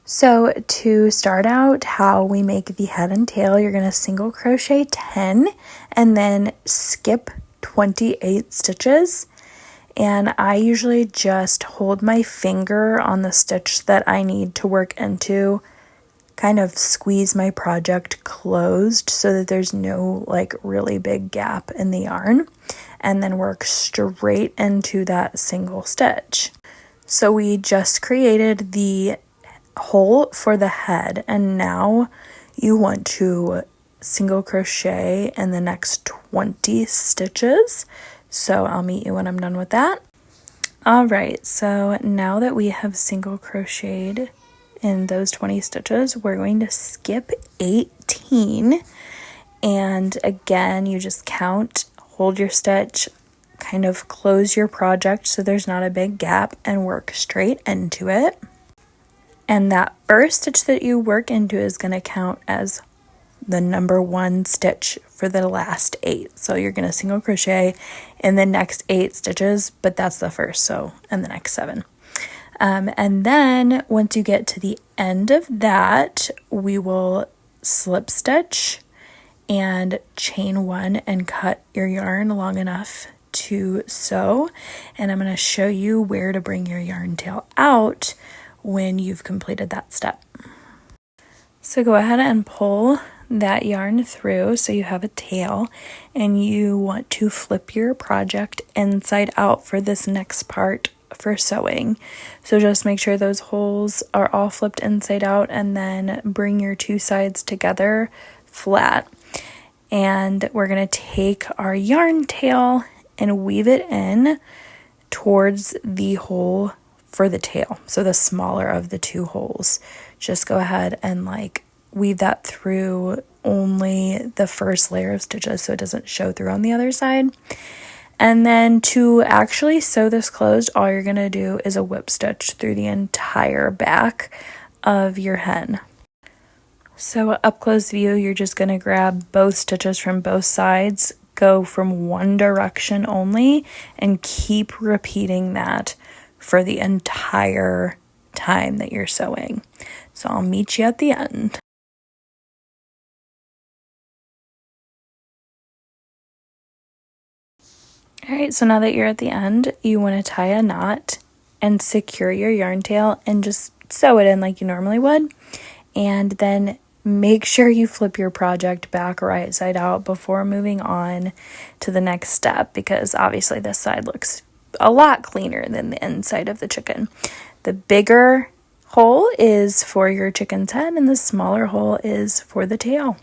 So to start out how we make the head and tail, you're going to single crochet 10 and then skip 28 stitches. And I usually just hold my finger on the stitch that I need to work into, kind of squeeze my project closed so that there's no like really big gap in the yarn, and then work straight into that single stitch. So we just created the hole for the head, and now you want to single crochet in the next 20 stitches. So I'll meet you when I'm done with that. All right, so now that we have single crocheted in those 20 stitches, we're going to skip 18, and again you just count, hold your stitch, kind of close your project so there's not a big gap, and work straight into it. And that first stitch that you work into is going to count as the number 1 stitch for the last 8. So you're going to single crochet in the next 8 stitches, but that's the first, so in the next 7. And then once you get to the end of that, we will slip stitch and chain 1 and cut your yarn long enough to sew. And I'm going to show you where to bring your yarn tail out when you've completed that step. So go ahead and pull that yarn through so you have a tail, and you want to flip your project inside out for this next part for sewing. So just make sure those holes are all flipped inside out, and then bring your 2 sides together flat. And we're going to take our yarn tail and weave it in towards the hole for the tail, so the smaller of the 2 holes. Just go ahead and like weave that through only the first layer of stitches so it doesn't show through on the other side. And then to actually sew this closed, all you're going to do is a whip stitch through the entire back of your hen. So up close view, you're just going to grab both stitches from both sides, go from one direction only, and keep repeating that for the entire time that you're sewing. So I'll meet you at the end. Alright, so now that you're at the end, you want to tie a knot and secure your yarn tail and just sew it in like you normally would. And then make sure you flip your project back right side out before moving on to the next step, because obviously this side looks a lot cleaner than the inside of the chicken. The bigger hole is for your chicken's head and the smaller hole is for the tail.